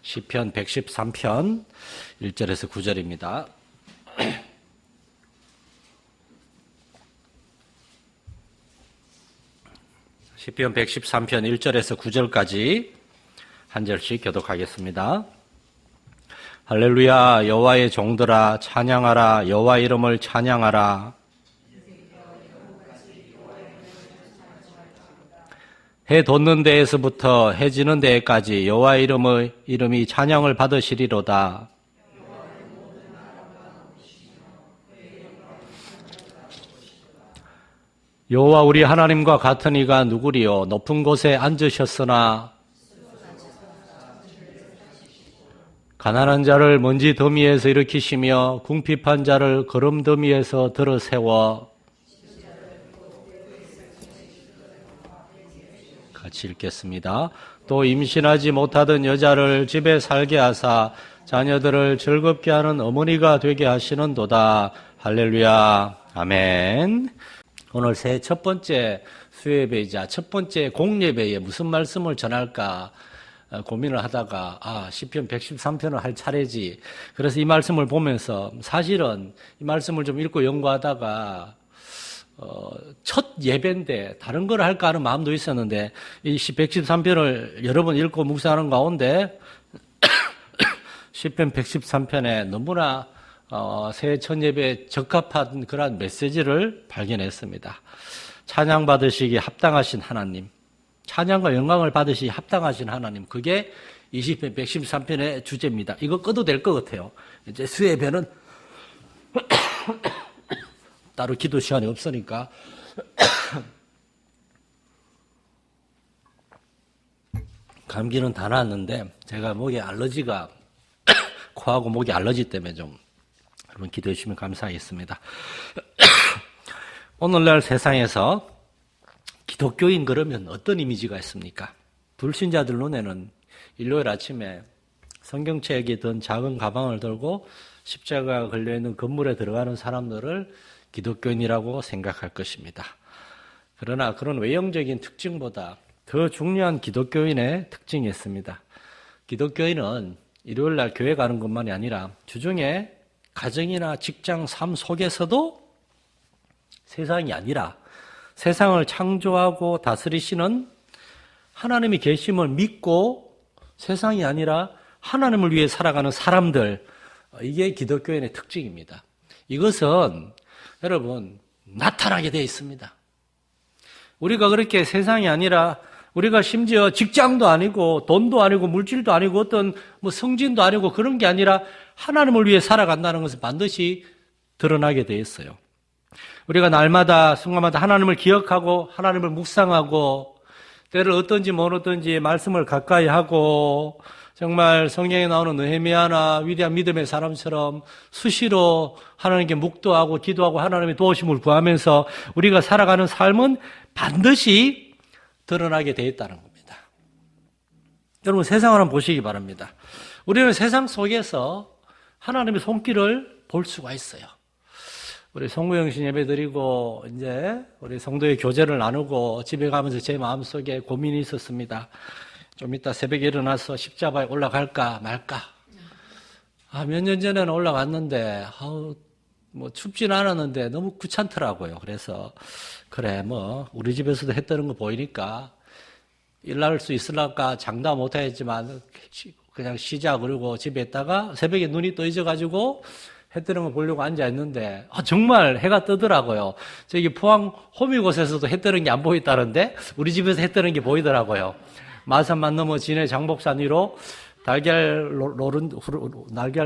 시편 113편 1절에서 9절입니다. 시편 113편 1절에서 9절까지 한 절씩 교독하겠습니다. 할렐루야. 여호와의 종들아 찬양하라. 여호와 이름을 찬양하라. 해 돋는 데에서부터 해 지는 데까지 여호와 이름이 찬양을 받으시리로다. 여호와 우리 하나님과 같은 이가 누구리요? 높은 곳에 앉으셨으나 가난한 자를 먼지 더미에서 일으키시며 궁핍한 자를 거름 더미에서 들어 세워. 같이 읽겠습니다. 또 임신하지 못하던 여자를 집에 살게 하사 자녀들을 즐겁게 하는 어머니가 되게 하시는도다. 할렐루야. 아멘. 오늘 새해 첫 번째 수요예배이자 첫 번째 공예배에 무슨 말씀을 전할까 고민을 하다가 시편 113편을 할 차례지. 그래서 이 말씀을 보면서 사실은 이 말씀을 좀 읽고 연구하다가 첫 예배인데 다른 걸 할까 하는 마음도 있었는데 이 113편을 여러 번 읽고 묵상하는 가운데 시편 113편에 너무나 새해 첫 예배에 적합한 그러한 메시지를 발견했습니다. 찬양 받으시기에 합당하신 하나님, 찬양과 영광을 받으시기에 합당하신 하나님, 그게 20편 113편의 주제입니다. 이거 꺼도 될 것 같아요. 이제 수예배는 따로 기도 시간이 없으니까 감기는 다 나았는데 제가 목에 알러지가 코하고 목이 알러지 때문에 좀 여러분 기도해 주시면 감사하겠습니다. 오늘날 세상에서 기독교인 그러면 어떤 이미지가 있습니까? 불신자들 눈에는 일요일 아침에 성경책이 든 작은 가방을 들고 십자가가 걸려있는 건물에 들어가는 사람들을 기독교인이라고 생각할 것입니다. 그러나 그런 외형적인 특징보다 더 중요한 기독교인의 특징이 있습니다. 기독교인은 일요일날 교회 가는 것만이 아니라 주중에 가정이나 직장, 삶 속에서도 세상이 아니라 세상을 창조하고 다스리시는 하나님이 계심을 믿고 세상이 아니라 하나님을 위해 살아가는 사람들, 이게 기독교인의 특징입니다. 이것은 여러분 나타나게 되어 있습니다. 우리가 그렇게 세상이 아니라 우리가 심지어 직장도 아니고 돈도 아니고 물질도 아니고 어떤 성진도 아니고 그런 게 아니라 하나님을 위해 살아간다는 것은 반드시 드러나게 되어 있어요. 우리가 날마다 순간마다 하나님을 기억하고 하나님을 묵상하고 때를 어떤지 모르든지 말씀을 가까이 하고 정말 성경에 나오는 느헤미야나 위대한 믿음의 사람처럼 수시로 하나님께 묵도하고 기도하고 하나님의 도우심을 구하면서 우리가 살아가는 삶은 반드시 드러나게 되어 있다는 겁니다. 여러분 세상을 한번 보시기 바랍니다. 우리는 세상 속에서 하나님의 손길을 볼 수가 있어요. 우리 성구영신 예배 드리고 이제 우리 성도의 교제를 나누고 집에 가면서 제 마음속에 고민이 있었습니다. 좀 이따 새벽에 일어나서 십자가에 올라갈까 말까. 몇 년 전에는 올라갔는데 춥진 않았는데 너무 귀찮더라고요. 그래서 그래 우리 집에서도 해 뜨는 거 보이니까 일날 수 있을까 장담 못하겠지만 그냥 쉬자 그러고 집에 있다가 새벽에 눈이 떠져가지고 해 뜨는 거 보려고 앉아있는데 정말 해가 뜨더라고요. 저기 포항 호미곶에서도 해 뜨는 게 안 보였다는데 우리 집에서 해 뜨는 게 보이더라고요. 마산만 넘어 진해 장복산 위로 날개알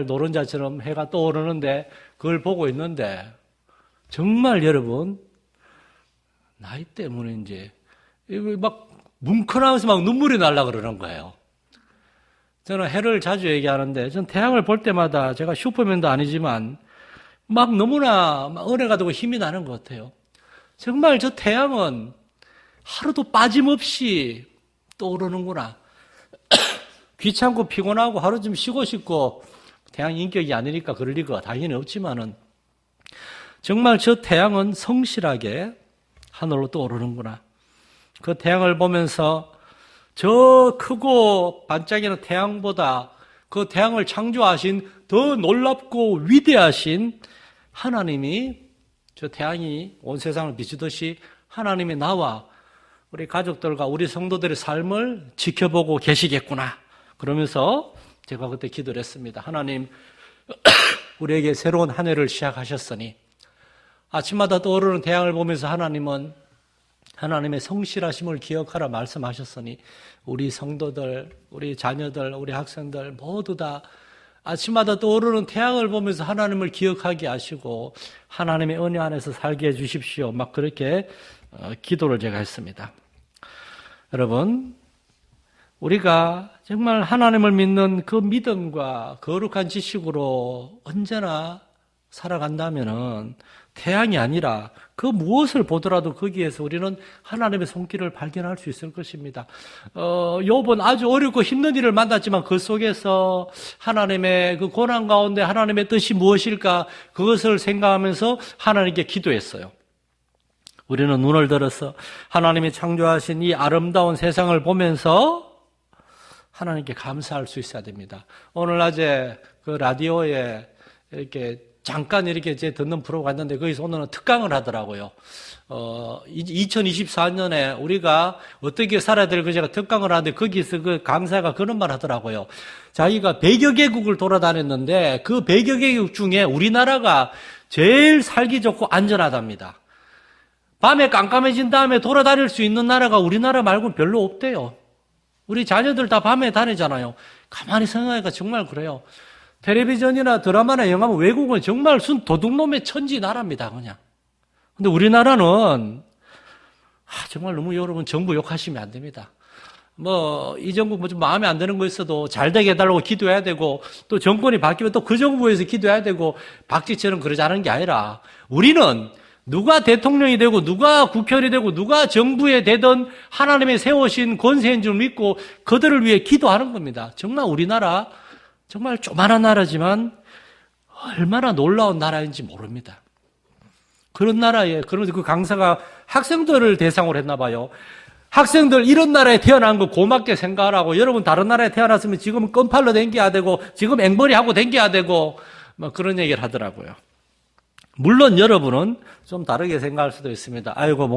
노른자처럼 해가 떠오르는데 그걸 보고 있는데 정말 여러분 나이 때문인지 막 뭉클하면서 막 눈물이 날라 그러는 거예요. 저는 해를 자주 얘기하는데 전 태양을 볼 때마다 제가 슈퍼맨도 아니지만 막 너무나 은혜가 되고 힘이 나는 것 같아요. 정말 저 태양은 하루도 빠짐없이 떠오르는구나. 귀찮고 피곤하고 하루 좀 쉬고 싶고 태양 인격이 아니니까 그럴 리가 당연히 없지만은 정말 저 태양은 성실하게 하늘로 떠오르는구나. 그 태양을 보면서 저 크고 반짝이는 태양보다 그 태양을 창조하신 더 놀랍고 위대하신 하나님이, 저 태양이 온 세상을 비추듯이 하나님이 나와 우리 가족들과 우리 성도들의 삶을 지켜보고 계시겠구나. 그러면서 제가 그때 기도를 했습니다. 하나님, 우리에게 새로운 한 해를 시작하셨으니 아침마다 떠오르는 태양을 보면서 하나님은 하나님의 성실하심을 기억하라 말씀하셨으니 우리 성도들, 우리 자녀들, 우리 학생들 모두 다 아침마다 떠오르는 태양을 보면서 하나님을 기억하게 하시고 하나님의 은혜 안에서 살게 해주십시오. 막 그렇게 기도를 제가 했습니다. 여러분, 우리가 정말 하나님을 믿는 그 믿음과 거룩한 지식으로 언제나 살아간다면은 태양이 아니라 그 무엇을 보더라도 거기에서 우리는 하나님의 손길을 발견할 수 있을 것입니다. 욥은 아주 어렵고 힘든 일을 만났지만 그 속에서 하나님의 그 고난 가운데 하나님의 뜻이 무엇일까 그것을 생각하면서 하나님께 기도했어요. 우리는 눈을 들어서 하나님이 창조하신 이 아름다운 세상을 보면서 하나님께 감사할 수 있어야 됩니다. 오늘 낮에 그 라디오에 이렇게 잠깐 이렇게 제 듣는 프로가 있는데 거기서 오늘은 특강을 하더라고요. 2024년에 우리가 어떻게 살아야 될까 제가 특강을 하는데 거기서 그 강사가 그런 말 하더라고요. 자기가 100여 개국을 돌아다녔는데 그 100여 개국 중에 우리나라가 제일 살기 좋고 안전하답니다. 밤에 깜깜해진 다음에 돌아다닐 수 있는 나라가 우리나라 말고는 별로 없대요. 우리 자녀들 다 밤에 다니잖아요. 가만히 생각하니까 정말 그래요. 텔레비전이나 드라마나 영화는 외국은 정말 순 도둑놈의 천지 나라입니다, 그냥. 근데 우리나라는, 정말 너무 여러분 정부 욕하시면 안 됩니다. 이 정부 좀 마음에 안 드는 거 있어도 잘 되게 해달라고 기도해야 되고, 또 정권이 바뀌면 또 그 정부에서 기도해야 되고, 박지처럼 그러지 않은 게 아니라, 우리는 누가 대통령이 되고, 누가 국회의원이 되고, 누가 정부에 되든 하나님의 세우신 권세인 줄 믿고, 그들을 위해 기도하는 겁니다. 정말 우리나라, 정말 조그마한 나라지만 얼마나 놀라운 나라인지 모릅니다. 그런 나라에, 그러면서 그 강사가 학생들을 대상으로 했나 봐요. 학생들 이런 나라에 태어난 거 고맙게 생각하라고. 여러분 다른 나라에 태어났으면 지금 껌팔로 댕겨야 되고 지금 앵벌이 하고 댕겨야 되고 그런 얘기를 하더라고요. 물론 여러분은 좀 다르게 생각할 수도 있습니다. 아이고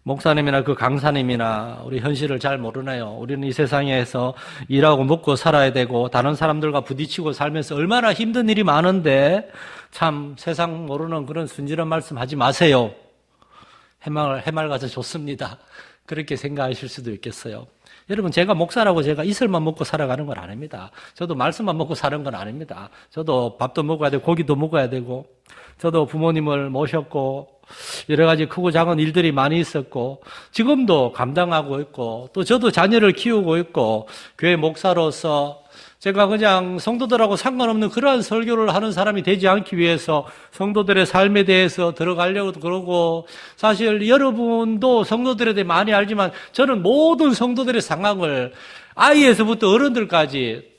목사님이나 그 강사님이나 우리 현실을 잘 모르네요. 우리는 이 세상에서 일하고 먹고 살아야 되고 다른 사람들과 부딪히고 살면서 얼마나 힘든 일이 많은데 참 세상 모르는 그런 순진한 말씀 하지 마세요. 해맑아서 좋습니다. 그렇게 생각하실 수도 있겠어요. 여러분 제가 목사라고 제가 이슬만 먹고 살아가는 건 아닙니다. 저도 말씀만 먹고 사는 건 아닙니다. 저도 밥도 먹어야 되고 고기도 먹어야 되고 저도 부모님을 모셨고 여러 가지 크고 작은 일들이 많이 있었고 지금도 감당하고 있고 또 저도 자녀를 키우고 있고 교회 목사로서 제가 그냥 성도들하고 상관없는 그러한 설교를 하는 사람이 되지 않기 위해서 성도들의 삶에 대해서 들어가려고 그러고 사실 여러분도 성도들에 대해 많이 알지만 저는 모든 성도들의 상황을 아이에서부터 어른들까지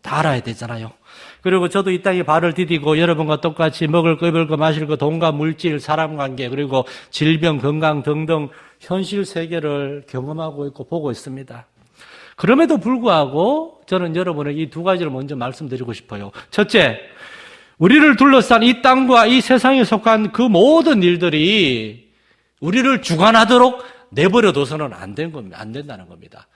다 알아야 되잖아요. 그리고 저도 이 땅에 발을 디디고 여러분과 똑같이 먹을 거, 입을 거, 마실 거, 돈과 물질, 사람관계, 그리고 질병, 건강 등등 현실 세계를 경험하고 있고 보고 있습니다. 그럼에도 불구하고 저는 여러분에게 이 두 가지를 먼저 말씀드리고 싶어요. 첫째, 우리를 둘러싼 이 땅과 이 세상에 속한 그 모든 일들이 우리를 주관하도록 내버려둬서는 안 된다는 겁니다.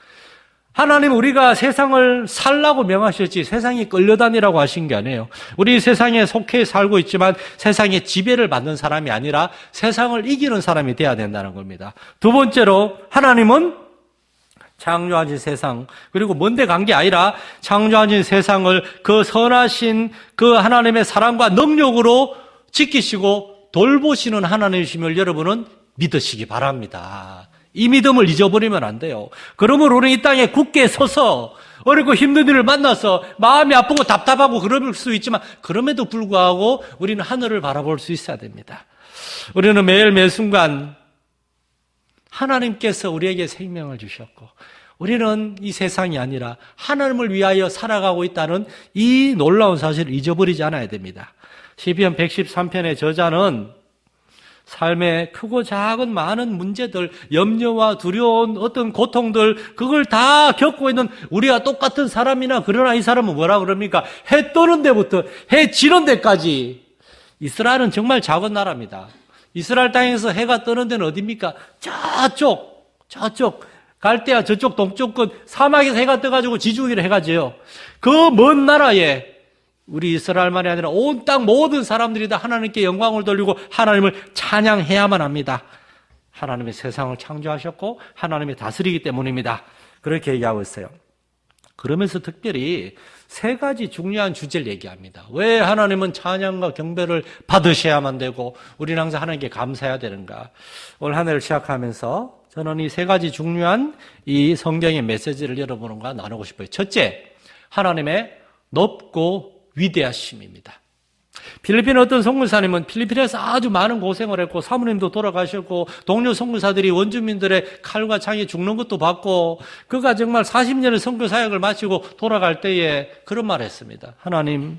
하나님은 우리가 세상을 살라고 명하셨지 세상에 끌려다니라고 하신 게 아니에요. 우리 세상에 속해 살고 있지만 세상의 지배를 받는 사람이 아니라 세상을 이기는 사람이 돼야 된다는 겁니다. 두 번째로 하나님은 창조하신 세상 그리고 먼데 간 게 아니라 창조하신 세상을 그 선하신 그 하나님의 사랑과 능력으로 지키시고 돌보시는 하나님이심을 여러분은 믿으시기 바랍니다. 이 믿음을 잊어버리면 안 돼요. 그러므로 우리는 이 땅에 굳게 서서 어렵고 힘든 일을 만나서 마음이 아프고 답답하고 그럴 수 있지만 그럼에도 불구하고 우리는 하늘을 바라볼 수 있어야 됩니다. 우리는 매 순간 하나님께서 우리에게 생명을 주셨고 우리는 이 세상이 아니라 하나님을 위하여 살아가고 있다는 이 놀라운 사실을 잊어버리지 않아야 됩니다. 시편 113편의 저자는 삶의 크고 작은 많은 문제들, 염려와 두려운 어떤 고통들, 그걸 다 겪고 있는 우리와 똑같은 사람이나, 그러나 이 사람은 뭐라 그럽니까? 해 뜨는 데부터 해 지는 데까지. 이스라엘은 정말 작은 나라입니다. 이스라엘 땅에서 해가 뜨는 데는 어디입니까? 저쪽 갈대아 저쪽 동쪽 끝 사막에서 해가 떠가지고 지중해로 해가 져요. 그 먼 나라에 우리 이스라엘만이 아니라 온 땅 모든 사람들이 다 하나님께 영광을 돌리고 하나님을 찬양해야만 합니다. 하나님이 세상을 창조하셨고 하나님이 다스리기 때문입니다. 그렇게 얘기하고 있어요. 그러면서 특별히 세 가지 중요한 주제를 얘기합니다. 왜 하나님은 찬양과 경배를 받으셔야만 되고 우리는 항상 하나님께 감사해야 되는가. 오늘 한 해를 시작하면서 저는 이 세 가지 중요한 이 성경의 메시지를 여러분과 나누고 싶어요. 첫째, 하나님의 높고 위대하심입니다. 필리핀 어떤 선교사님은 필리핀에서 아주 많은 고생을 했고 사모님도 돌아가셨고 동료 선교사들이 원주민들의 칼과 창에 죽는 것도 봤고 그가 정말 40년의 선교 사역을 마치고 돌아갈 때에 그런 말을 했습니다. 하나님,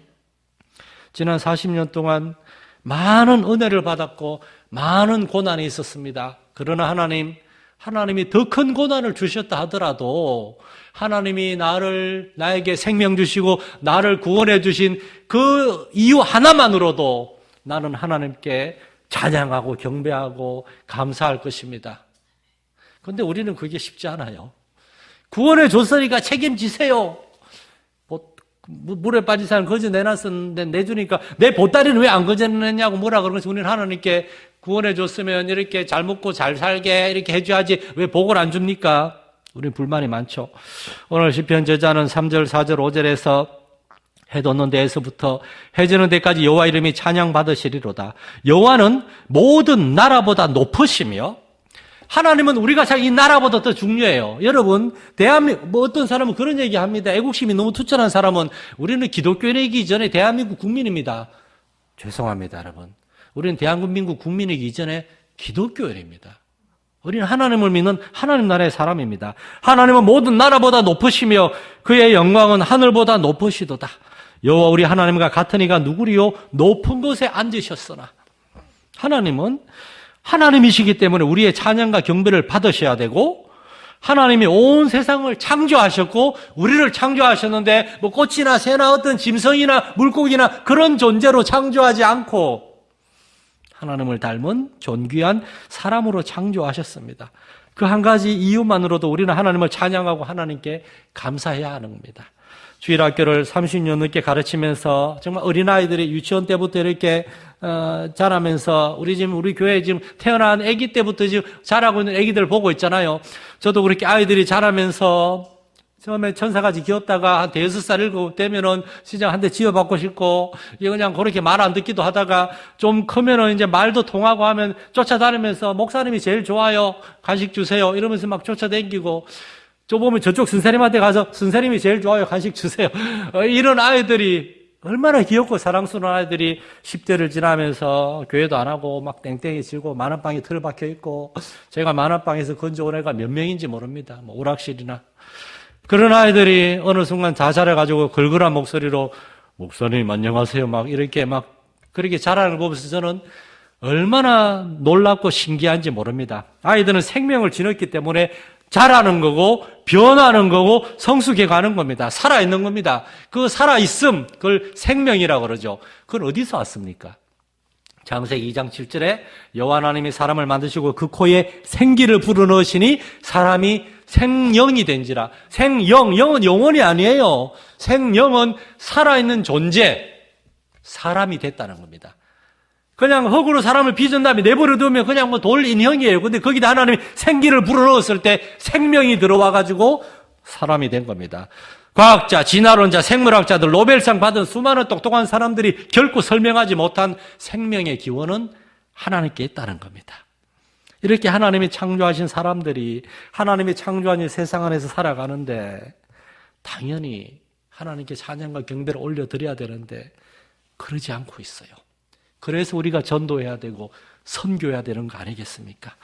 지난 40년 동안 많은 은혜를 받았고 많은 고난이 있었습니다. 그러나 하나님이 더 큰 고난을 주셨다 하더라도 하나님이 나에게 생명 주시고 나를 구원해 주신 그 이유 하나만으로도 나는 하나님께 찬양하고 경배하고 감사할 것입니다. 그런데 우리는 그게 쉽지 않아요. 구원해 줬으니까 책임지세요. 물에 빠진 사람 거저 내놨었는데 내주니까 내 보따리는 왜 안 거저냈냐고 뭐라 그러면서 우리는 하나님께 구원해 줬으면 이렇게 잘 먹고 잘 살게 이렇게 해줘야지 왜 복을 안 줍니까? 우리 불만이 많죠. 오늘 시편 저자는 3절, 4절, 5절에서 해 돋는 데에서부터 해 지는 데까지 여호와 이름이 찬양받으시리로다. 여호와는 모든 나라보다 높으시며 하나님은 우리가 이 나라보다 더 중요해요. 여러분, 대한민국, 어떤 사람은 그런 얘기 합니다. 애국심이 너무 투철한 사람은 우리는 기독교인이기 전에 대한민국 국민입니다. 죄송합니다, 여러분. 우리는 대한민국 국민이기 전에 기독교인입니다. 우리는 하나님을 믿는 하나님 나라의 사람입니다. 하나님은 모든 나라보다 높으시며 그의 영광은 하늘보다 높으시도다. 여호와 우리 하나님과 같은 이가 누구리요? 높은 곳에 앉으셨으나. 하나님은 하나님이시기 때문에 우리의 찬양과 경배를 받으셔야 되고 하나님이 온 세상을 창조하셨고 우리를 창조하셨는데 뭐 꽃이나 새나 어떤 짐승이나 물고기나 그런 존재로 창조하지 않고 하나님을 닮은 존귀한 사람으로 창조하셨습니다. 그 한 가지 이유만으로도 우리는 하나님을 찬양하고 하나님께 감사해야 하는 겁니다. 주일학교를 30년 넘게 가르치면서 정말 어린아이들이 유치원 때부터 이렇게 자라면서 우리 교회에 지금 태어난 아기 때부터 지금 자라고 있는 아기들 보고 있잖아요. 저도 그렇게 아이들이 자라면서 처음에 천사같이 귀엽다가 한 5살, 7살 되면은 시장 한 대 지어받고 싶고, 이거 그냥 그렇게 말 안 듣기도 하다가 좀 크면은 이제 말도 통하고 하면 쫓아다니면서 목사님이 제일 좋아요. 간식 주세요. 이러면서 막 쫓아다니고, 저 보면 저쪽 선생님한테 가서 선생님이 제일 좋아요. 간식 주세요. 이런 아이들이 얼마나 귀엽고 사랑스러운 아이들이 10대를 지나면서 교회도 안 하고 막 땡땡이 치고 만원방에 틀박혀 있고, 제가 만원방에서 건져온 애가 몇 명인지 모릅니다. 뭐 오락실이나. 그런 아이들이 어느 순간 자살해가지고 걸걸한 목소리로 목사님 안녕하세요 막 이렇게 막 그렇게 자라는 걸 보면서 저는 얼마나 놀랍고 신기한지 모릅니다. 아이들은 생명을 지녔기 때문에 자라는 거고 변하는 거고 성숙해 가는 겁니다. 살아있는 겁니다. 그 살아있음, 그걸 생명이라고 그러죠. 그건 어디서 왔습니까? 창세기 2장 7절에 여호와 하나님이 사람을 만드시고 그 코에 생기를 불어넣으시니 사람이 생영이 된지라. 영은 영혼이 아니에요. 생영은 살아있는 존재, 사람이 됐다는 겁니다. 그냥 흙으로 사람을 빚은 다음에 내버려 두면 그냥 뭐 돌 인형이에요. 근데 거기다 하나님이 생기를 불어넣었을 때 생명이 들어와가지고 사람이 된 겁니다. 과학자, 진화론자, 생물학자들, 노벨상 받은 수많은 똑똑한 사람들이 결코 설명하지 못한 생명의 기원은 하나님께 있다는 겁니다. 이렇게 하나님이 창조하신 사람들이 하나님이 창조한 이 세상 안에서 살아가는데 당연히 하나님께 찬양과 경배를 올려드려야 되는데 그러지 않고 있어요. 그래서 우리가 전도해야 되고 선교해야 되는 거 아니겠습니까?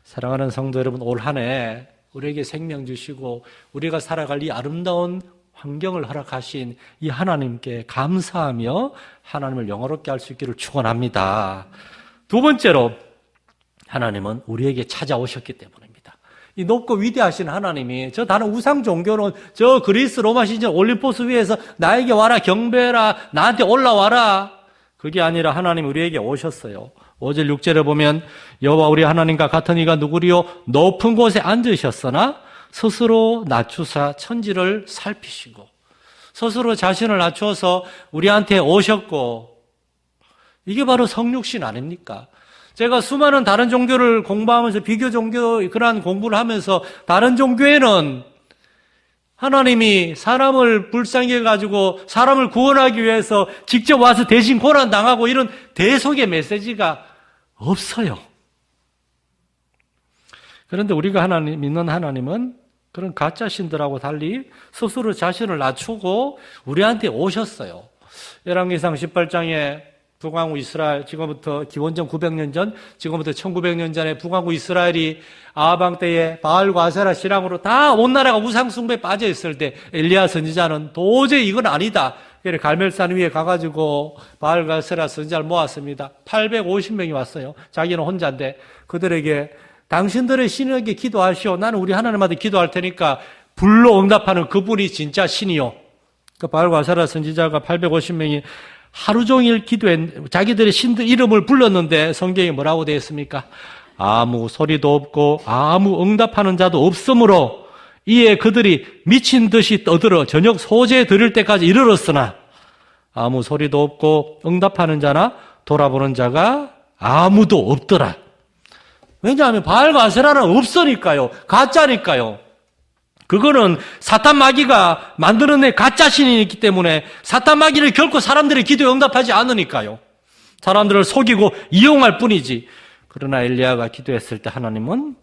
사랑하는 성도 여러분, 올 한 해 우리에게 생명 주시고 우리가 살아갈 이 아름다운 환경을 허락하신 이 하나님께 감사하며 하나님을 영화롭게 할 수 있기를 축원합니다. 두 번째로 하나님은 우리에게 찾아오셨기 때문입니다. 이 높고 위대하신 하나님이 저 다른 우상 종교는 저 그리스 로마 시절 올림포스 위에서 나에게 와라 경배해라 나한테 올라와라 그게 아니라 하나님 우리에게 오셨어요. 5절 6절에 보면 여호와 우리 하나님과 같은 이가 누구리요 높은 곳에 앉으셨으나 스스로 낮추사 천지를 살피시고 스스로 자신을 낮추어서 우리한테 오셨고 이게 바로 성육신 아닙니까? 제가 수많은 다른 종교를 공부하면서 비교 종교 그러한 공부를 하면서 다른 종교에는 하나님이 사람을 불쌍히 해가지고 사람을 구원하기 위해서 직접 와서 대신 고난당하고 이런 대속의 메시지가 없어요. 그런데 우리가 믿는 하나님은 그런 가짜 신들하고 달리 스스로 자신을 낮추고 우리한테 오셨어요. 열왕기상 18장에 북왕국 이스라엘, 지금부터 기원전 900년 전, 지금부터 1900년 전에 북왕국 이스라엘이 아하방 때에 바알과 아세라 신앙으로 다 온 나라가 우상 숭배에 빠져 있을 때 엘리야 선지자는 도저히 이건 아니다. 그래서 갈멜산 위에 가가지고 바알과 아세라 선지자를 모았습니다. 850명이 왔어요. 자기는 혼자인데 그들에게 당신들의 신에게 기도하시오. 나는 우리 하나님한테 기도할 테니까 불로 응답하는 그분이 진짜 신이요. 그 바알과 아세라 선지자가 850명이 하루 종일 자기들의 신들 이름을 불렀는데 성경에 뭐라고 되어 있습니까? 아무 소리도 없고 아무 응답하는 자도 없으므로 이에 그들이 미친 듯이 떠들어 저녁 소재 드릴 때까지 이르렀으나 아무 소리도 없고 응답하는 자나 돌아보는 자가 아무도 없더라. 왜냐하면 바알과 아세라는 없으니까요. 가짜니까요. 그거는 사탄 마귀가 만들어낸 가짜 신이 있기 때문에 사탄 마귀를 결코 사람들의 기도에 응답하지 않으니까요. 사람들을 속이고 이용할 뿐이지. 그러나 엘리야가 기도했을 때 하나님은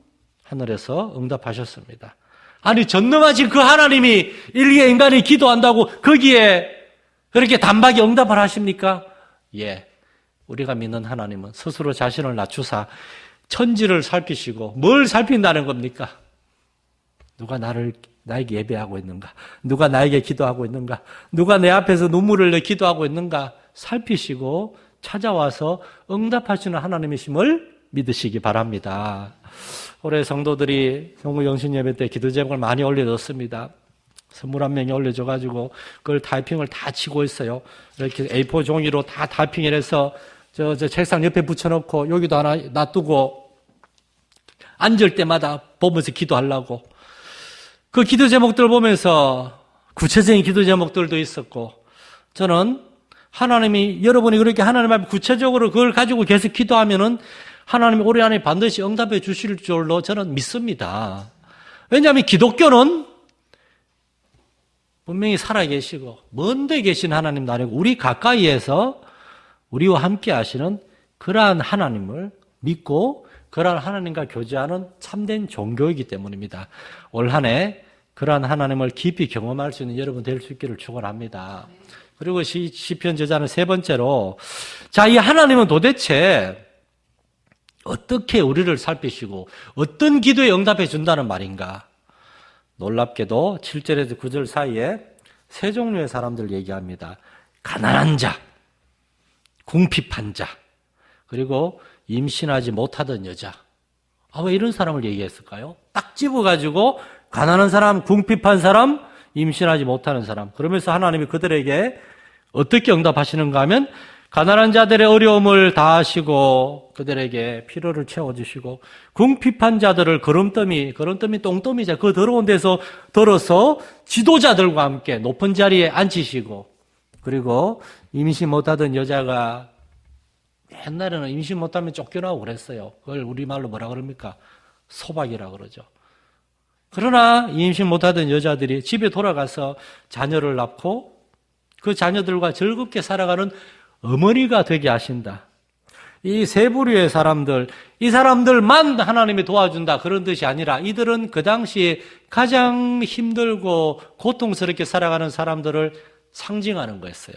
하늘에서 응답하셨습니다. 아니 전능하신 그 하나님이 일개 인간이 기도한다고 거기에 그렇게 단박에 응답을 하십니까? 예. 우리가 믿는 하나님은 스스로 자신을 낮추사 천지를 살피시고 뭘 살핀다는 겁니까? 누가 나에게 예배하고 있는가? 누가 나에게 기도하고 있는가? 누가 내 앞에서 눈물을 흘려 기도하고 있는가? 살피시고 찾아와서 응답하시는 하나님이심을 믿으시기 바랍니다. 올해 성도들이 성구영신 예배 때 기도 제목을 많이 올려줬습니다. 선물 한 명이 올려줘가지고 그걸 타이핑을 다 치고 있어요. 이렇게 A4 종이로 다 타이핑을 해서 저 책상 옆에 붙여놓고 여기도 하나 놔두고 앉을 때마다 보면서 기도하려고. 그 기도 제목들 보면서 구체적인 기도 제목들도 있었고 저는 하나님이 여러분이 그렇게 하나님 앞에 구체적으로 그걸 가지고 계속 기도하면은 하나님이 올해 안에 반드시 응답해 주실 줄로 저는 믿습니다. 왜냐하면 기독교는 분명히 살아계시고 먼데 계신 하나님도 아니고 우리 가까이에서 우리와 함께 하시는 그러한 하나님을 믿고 그러한 하나님과 교제하는 참된 종교이기 때문입니다. 올 한 해 그러한 하나님을 깊이 경험할 수 있는 여러분 될 수 있기를 축원합니다. 그리고 시편 저자는 세 번째로 자, 이 하나님은 도대체 어떻게 우리를 살피시고 어떤 기도에 응답해 준다는 말인가? 놀랍게도 7절에서 9절 사이에 세 종류의 사람들 얘기합니다. 가난한 자, 궁핍한 자, 그리고 임신하지 못하던 여자. 왜 이런 사람을 얘기했을까요? 딱 집어가지고 가난한 사람, 궁핍한 사람, 임신하지 못하는 사람. 그러면서 하나님이 그들에게 어떻게 응답하시는가 하면 가난한 자들의 어려움을 다하시고 그들에게 필요를 채워주시고 궁핍한 자들을 거름더미 똥더미자 그 더러운 데서 들어서 지도자들과 함께 높은 자리에 앉히시고 그리고 임신 못하던 여자가 옛날에는 임신 못하면 쫓겨나고 그랬어요. 그걸 우리말로 뭐라 그럽니까? 소박이라 그러죠. 그러나 임신 못하던 여자들이 집에 돌아가서 자녀를 낳고 그 자녀들과 즐겁게 살아가는 어머니가 되게 하신다. 이 세 부류의 사람들, 이 사람들만 하나님이 도와준다 그런 뜻이 아니라 이들은 그 당시에 가장 힘들고 고통스럽게 살아가는 사람들을 상징하는 거였어요.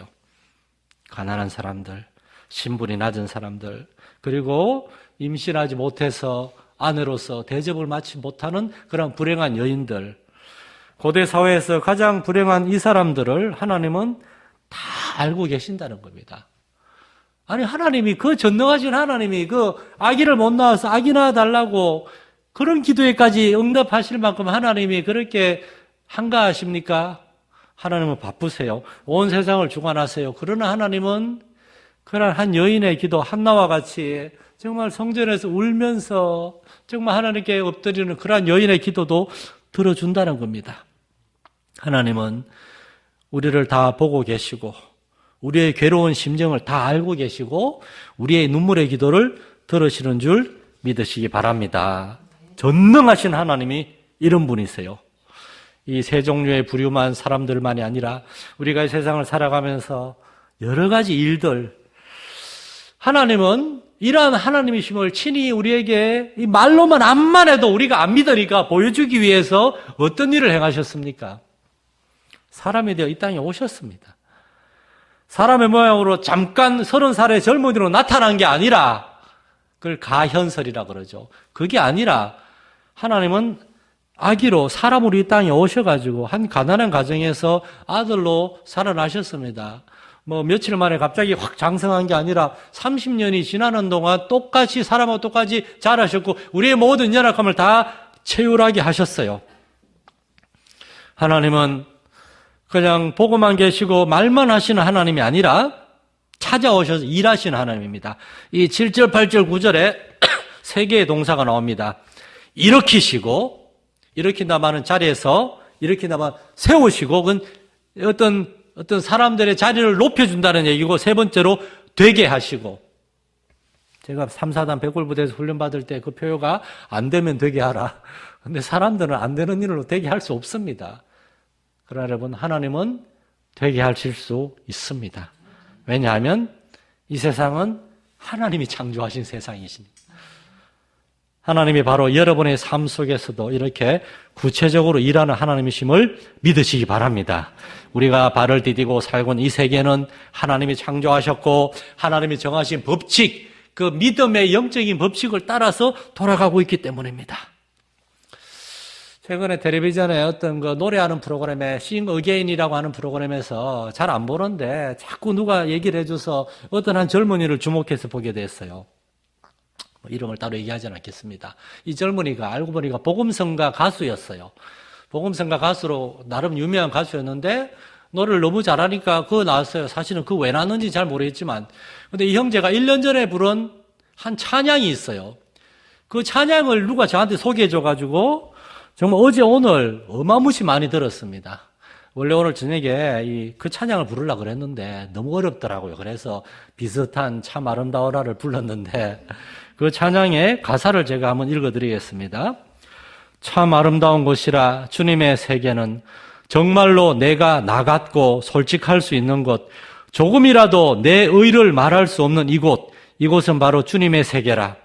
가난한 사람들, 신분이 낮은 사람들, 그리고 임신하지 못해서 아내로서 대접을 받지 못하는 그런 불행한 여인들. 고대 사회에서 가장 불행한 이 사람들을 하나님은 다 알고 계신다는 겁니다. 아니, 하나님이, 그 전능하신 하나님이 그 아기를 못 낳아서 아기 낳아달라고 그런 기도에까지 응답하실 만큼 하나님이 그렇게 한가하십니까? 하나님은 바쁘세요. 온 세상을 주관하세요. 그러나 하나님은 그런 한 여인의 기도, 한나와 같이 정말 성전에서 울면서 정말 하나님께 엎드리는 그러한 여인의 기도도 들어준다는 겁니다. 하나님은 우리를 다 보고 계시고 우리의 괴로운 심정을 다 알고 계시고 우리의 눈물의 기도를 들으시는 줄 믿으시기 바랍니다. 전능하신 하나님이 이런 분이세요. 이 세 종류의 부류만 사람들만이 아니라 우리가 이 세상을 살아가면서 여러 가지 일들, 하나님은 이러한 하나님이심을 친히 우리에게 이 말로만 암만 해도 우리가 안 믿으니까 보여주기 위해서 어떤 일을 행하셨습니까? 사람이 되어 이 땅에 오셨습니다. 사람의 모양으로 잠깐 30살의 젊은이로 나타난 게 아니라 그걸 가현설이라 그러죠. 그게 아니라 하나님은 아기로 사람으로 이 땅에 오셔가지고 한 가난한 가정에서 아들로 살아나셨습니다. 며칠 만에 갑자기 확 장성한 게 아니라 30년이 지나는 동안 똑같이 사람하고 똑같이 자라셨고 우리의 모든 연약함을 다 채울하게 하셨어요. 하나님은 그냥 보고만 계시고 말만 하시는 하나님이 아니라 찾아오셔서 일하시는 하나님입니다. 이 7절, 8절, 9절에 세 개의 동사가 나옵니다. 일으키시고, 일으킨다마는 자리에서 일으킨다마 세우시고, 그건 어떤 사람들의 자리를 높여준다는 얘기고, 세 번째로 되게 하시고. 제가 3, 4단 백골부대에서 훈련받을 때 그 표효가 안 되면 되게 하라. 근데 사람들은 안 되는 일로 되게 할 수 없습니다. 그러나 여러분, 하나님은 되게 하실 수 있습니다. 왜냐하면 이 세상은 하나님이 창조하신 세상이십니다. 하나님이 바로 여러분의 삶 속에서도 이렇게 구체적으로 일하는 하나님이심을 믿으시기 바랍니다. 우리가 발을 디디고 살고 있는 이 세계는 하나님이 창조하셨고 하나님이 정하신 법칙, 그 믿음의 영적인 법칙을 따라서 돌아가고 있기 때문입니다. 최근에 텔레비전에 어떤 그 노래하는 프로그램에 Sing Again이라고 하는 프로그램에서 잘 안 보는데 자꾸 누가 얘기를 해줘서 어떤 한 젊은이를 주목해서 보게 됐어요. 이름을 따로 얘기하지는 않겠습니다. 이 젊은이가 알고 보니까 복음성가 가수였어요. 복음성가 가수로 나름 유명한 가수였는데 노래를 너무 잘하니까 그거 나왔어요. 사실은 그거 왜 나왔는지 잘 모르겠지만 근데 이 형제가 1년 전에 부른 한 찬양이 있어요. 그 찬양을 누가 저한테 소개해줘가지고 정말 어제 오늘 어마무시 많이 들었습니다. 원래 오늘 저녁에 그 찬양을 부르려고 그랬는데 너무 어렵더라고요. 그래서 비슷한 참 아름다워라를 불렀는데 그 찬양의 가사를 제가 한번 읽어드리겠습니다. 참 아름다운 곳이라 주님의 세계는 정말로 내가 나 같고 솔직할 수 있는 곳, 조금이라도 내 의를 말할 수 없는 이곳, 이곳은 바로 주님의 세계라.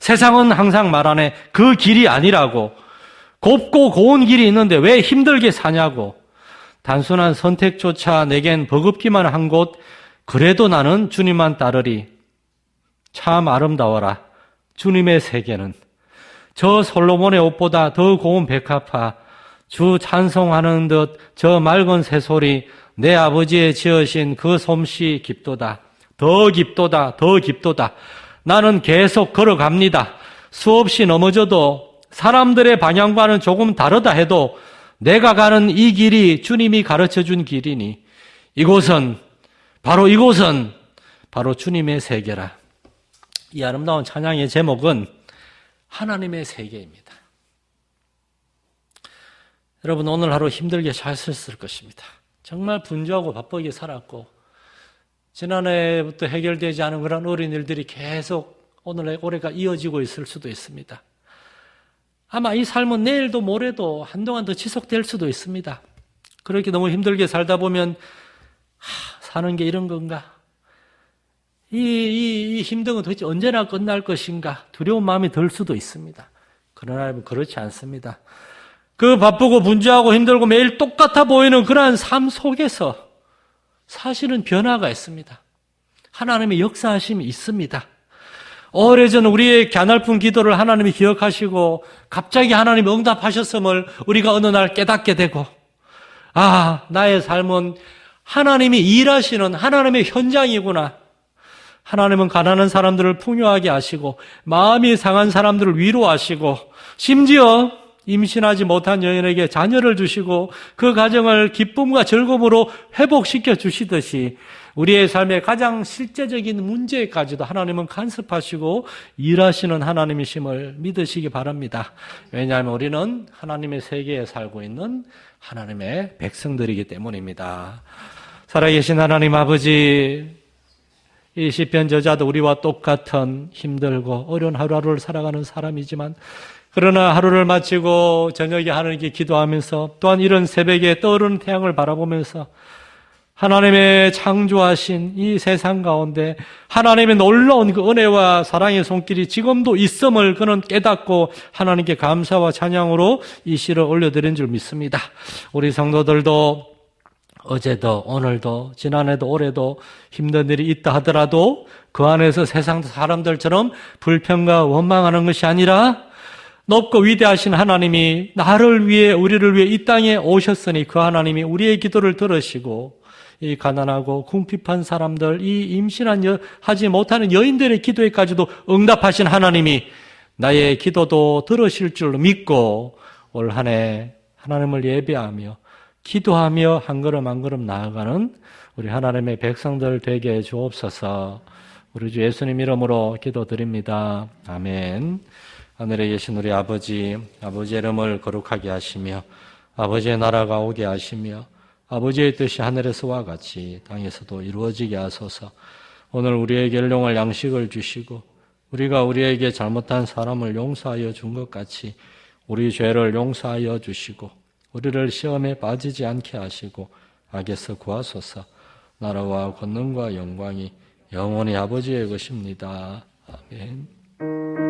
세상은 항상 말하네 그 길이 아니라고. 곱고 고운 길이 있는데 왜 힘들게 사냐고. 단순한 선택조차 내겐 버겁기만 한 곳, 그래도 나는 주님만 따르리. 참 아름다워라. 주님의 세계는 저 솔로몬의 옷보다 더 고운 백합화, 주 찬송하는 듯 저 맑은 새소리, 내 아버지의 지으신 그 솜씨 깊도다. 더 깊도다. 더 깊도다. 나는 계속 걸어갑니다. 수없이 넘어져도 사람들의 방향과는 조금 다르다 해도 내가 가는 이 길이 주님이 가르쳐준 길이니 이곳은 바로 주님의 세계라. 이 아름다운 찬양의 제목은 하나님의 세계입니다. 여러분 오늘 하루 힘들게 사셨을 것입니다. 정말 분주하고 바쁘게 살았고 지난해부터 해결되지 않은 그런 어린 일들이 계속 올해가 이어지고 있을 수도 있습니다. 아마 이 삶은 내일도 모레도 한동안 더 지속될 수도 있습니다. 그렇게 너무 힘들게 살다 보면 사는 게 이런 건가? 이 힘든 건 도대체 언제나 끝날 것인가? 두려운 마음이 들 수도 있습니다. 그러나 그렇지 않습니다. 그 바쁘고 분주하고 힘들고 매일 똑같아 보이는 그러한 삶 속에서 사실은 변화가 있습니다. 하나님의 역사하심이 있습니다. 오래전 우리의 갸냘픈 기도를 하나님이 기억하시고 갑자기 하나님이 응답하셨음을 우리가 어느 날 깨닫게 되고 나의 삶은 하나님이 일하시는 하나님의 현장이구나. 하나님은 가난한 사람들을 풍요하게 하시고 마음이 상한 사람들을 위로하시고 심지어 임신하지 못한 여인에게 자녀를 주시고 그 가정을 기쁨과 즐거움으로 회복시켜 주시듯이 우리의 삶의 가장 실제적인 문제까지도 하나님은 간섭하시고 일하시는 하나님이심을 믿으시기 바랍니다. 왜냐하면 우리는 하나님의 세계에 살고 있는 하나님의 백성들이기 때문입니다. 살아계신 하나님 아버지, 이 시편 저자도 우리와 똑같은 힘들고 어려운 하루하루를 살아가는 사람이지만 그러나 하루를 마치고 저녁에 하나님께 기도하면서 또한 이런 새벽에 떠오르는 태양을 바라보면서 하나님의 창조하신 이 세상 가운데 하나님의 놀라운 그 은혜와 사랑의 손길이 지금도 있음을 그는 깨닫고 하나님께 감사와 찬양으로 이 시를 올려드린 줄 믿습니다. 우리 성도들도 어제도 오늘도 지난해도 올해도 힘든 일이 있다 하더라도 그 안에서 세상 사람들처럼 불평과 원망하는 것이 아니라 높고 위대하신 하나님이 나를 위해 우리를 위해 이 땅에 오셨으니 그 하나님이 우리의 기도를 들으시고 이 가난하고 궁핍한 사람들, 이 임신한 하지 못하는 여인들의 기도에까지도 응답하신 하나님이 나의 기도도 들으실 줄 믿고 올 한 해 하나님을 예배하며 기도하며 한 걸음 한 걸음 나아가는 우리 하나님의 백성들 되게 해 주옵소서. 우리 주 예수님 이름으로 기도드립니다. 아멘. 하늘에 계신 우리 아버지, 아버지의 이름을 거룩하게 하시며 아버지의 나라가 오게 하시며 아버지의 뜻이 하늘에서와 같이 땅에서도 이루어지게 하소서. 오늘 우리에게 일용할 양식을 주시고 우리가 우리에게 잘못한 사람을 용서하여 준 것 같이 우리 죄를 용서하여 주시고 우리를 시험에 빠지지 않게 하시고 악에서 구하소서. 나라와 권능과 영광이 영원히 아버지의 것입니다. 아멘.